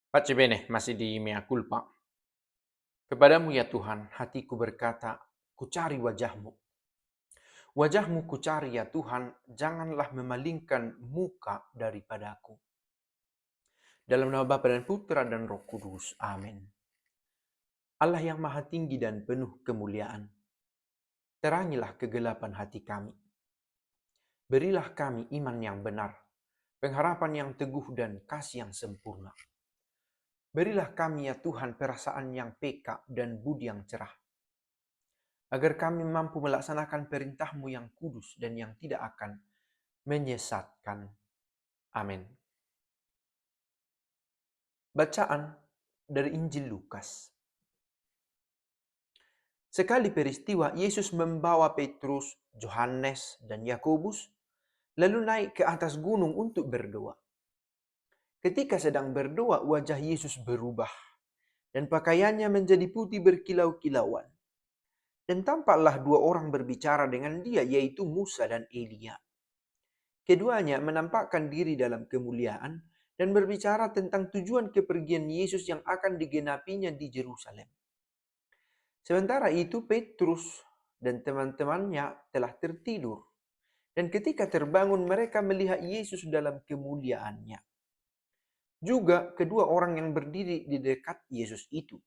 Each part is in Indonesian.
Pace bene, masih di mea culpa. Kepadamu ya Tuhan, hatiku berkata, kucari wajahmu. Wajahmu kucari ya Tuhan, janganlah memalingkan muka daripadaku. Dalam nama Bapa dan Putra dan Roh Kudus. Amin. Allah yang maha tinggi dan penuh kemuliaan, terangilah kegelapan hati kami. Berilah kami iman yang benar, pengharapan yang teguh dan kasih yang sempurna. Berilah kami ya Tuhan perasaan yang peka dan budi yang cerah, agar kami mampu melaksanakan perintah-Mu yang kudus dan yang tidak akan menyesatkan. Amin. Bacaan dari Injil Lukas. Sekali peristiwa, Yesus membawa Petrus, Yohanes, dan Yakobus, lalu naik ke atas gunung untuk berdoa. Ketika sedang berdoa, wajah Yesus berubah, dan pakaiannya menjadi putih berkilau-kilauan. Dan tampaklah dua orang berbicara dengan dia, yaitu Musa dan Elia. Keduanya menampakkan diri dalam kemuliaan dan berbicara tentang tujuan kepergian Yesus yang akan digenapinya di Yerusalem. Sementara itu Petrus dan teman-temannya telah tertidur. Dan ketika terbangun mereka melihat Yesus dalam kemuliaannya. Juga kedua orang yang berdiri di dekat Yesus itu.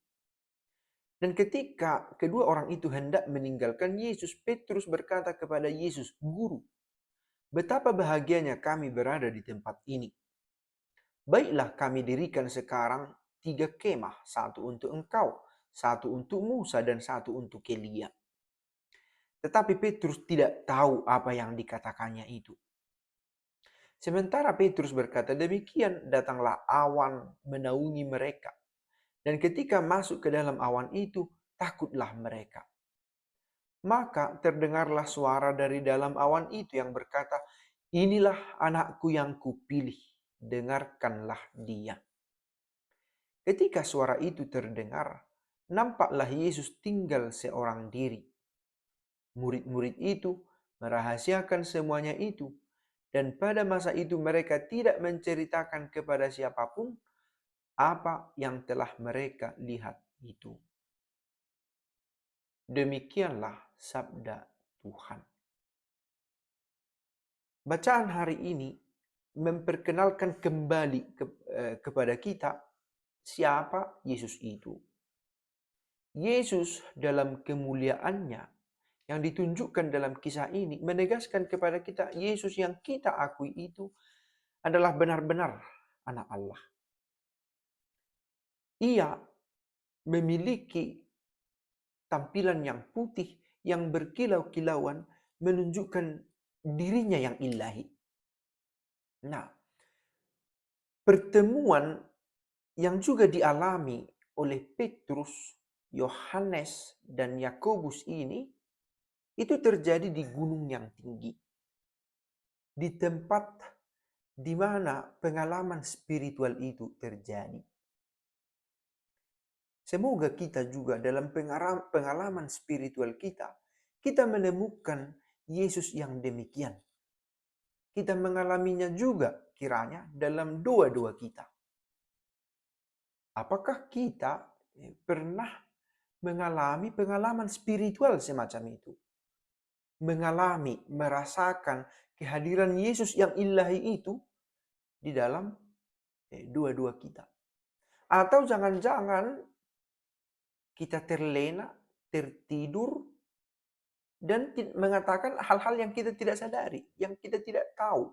Dan ketika kedua orang itu hendak meninggalkan Yesus, Petrus berkata kepada Yesus, "Guru, betapa bahagianya kami berada di tempat ini. Baiklah kami dirikan sekarang 3 kemah, satu untuk engkau, satu untuk Musa, dan satu untuk Elia." Tetapi Petrus tidak tahu apa yang dikatakannya itu. Sementara Petrus berkata demikian, datanglah awan menaungi mereka. Dan ketika masuk ke dalam awan itu, takutlah mereka. Maka terdengarlah suara dari dalam awan itu yang berkata, "Inilah anakku yang kupilih, dengarkanlah dia." Ketika suara itu terdengar, nampaklah Yesus tinggal seorang diri. Murid-murid itu merahasiakan semuanya itu, dan pada masa itu mereka tidak menceritakan kepada siapapun apa yang telah mereka lihat itu. Demikianlah sabda Tuhan. Bacaan hari ini memperkenalkan kembali kepada kita siapa Yesus itu. Yesus dalam kemuliaannya yang ditunjukkan dalam kisah ini menegaskan kepada kita Yesus yang kita akui itu adalah benar-benar anak Allah. Ia memiliki tampilan yang putih, yang berkilau-kilauan, menunjukkan dirinya yang ilahi. Nah, pertemuan yang juga dialami oleh Petrus, Yohanes, dan Yakobus ini, itu terjadi di gunung yang tinggi. Di tempat di mana pengalaman spiritual itu terjadi. Semoga kita juga dalam pengalaman spiritual kita menemukan Yesus yang demikian. Kita mengalaminya juga kiranya dalam doa-doa kita. Apakah kita pernah mengalami pengalaman spiritual semacam itu? Mengalami, merasakan kehadiran Yesus yang ilahi itu di dalam doa-doa kita. Atau jangan-jangan kita terlena, tertidur, dan mengatakan hal-hal yang kita tidak sadari, yang kita tidak tahu.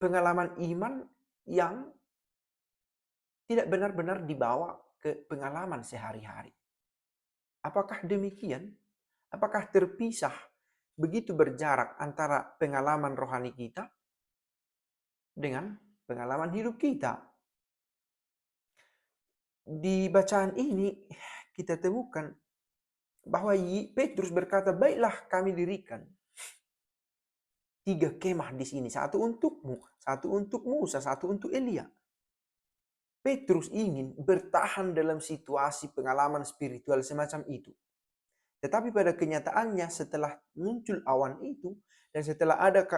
Pengalaman iman yang tidak benar-benar dibawa ke pengalaman sehari-hari. Apakah demikian? Apakah terpisah begitu berjarak antara pengalaman rohani kita dengan pengalaman hidup kita? Di bacaan ini kita temukan bahwa Petrus berkata, "Baiklah kami dirikan 3 kemah di sini, satu untukmu, satu untuk Musa, satu untuk Elia." Petrus ingin bertahan dalam situasi pengalaman spiritual semacam itu. Tetapi pada kenyataannya setelah muncul awan itu, Dan setelah ada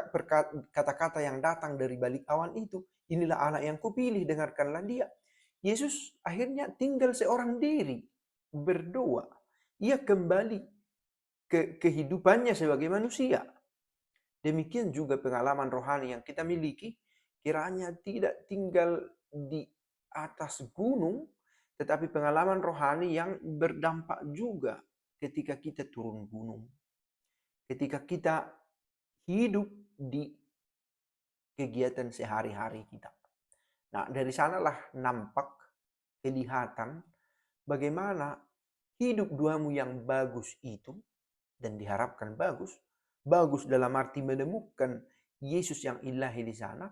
kata-kata yang datang dari balik awan itu, inilah anak yang kupilih, dengarkanlah dia. Yesus akhirnya tinggal seorang diri, berdoa. Ia kembali ke kehidupannya sebagai manusia. Demikian juga pengalaman rohani yang kita miliki, kiranya tidak tinggal di atas gunung, tetapi pengalaman rohani yang berdampak juga ketika kita turun gunung. Ketika kita hidup di kegiatan sehari-hari kita. Nah, dari sanalah nampak, kelihatan bagaimana hidup duamu yang bagus itu, dan diharapkan bagus, bagus dalam arti menemukan Yesus yang ilahi di sana,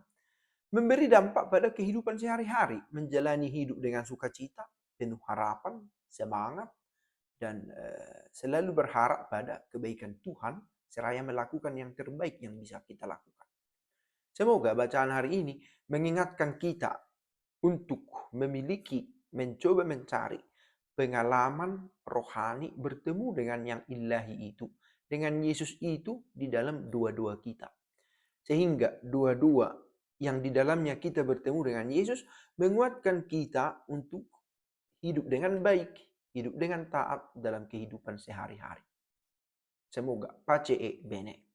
memberi dampak pada kehidupan sehari-hari, menjalani hidup dengan sukacita, penuh harapan, semangat, dan selalu berharap pada kebaikan Tuhan, seraya melakukan yang terbaik yang bisa kita lakukan. Semoga bacaan hari ini mengingatkan kita untuk mencoba mencari pengalaman rohani bertemu dengan yang ilahi itu, dengan Yesus itu di dalam dua-dua kita. Sehingga dua-dua yang di dalamnya kita bertemu dengan Yesus menguatkan kita untuk hidup dengan baik, hidup dengan taat dalam kehidupan sehari-hari. Semoga pace e bene.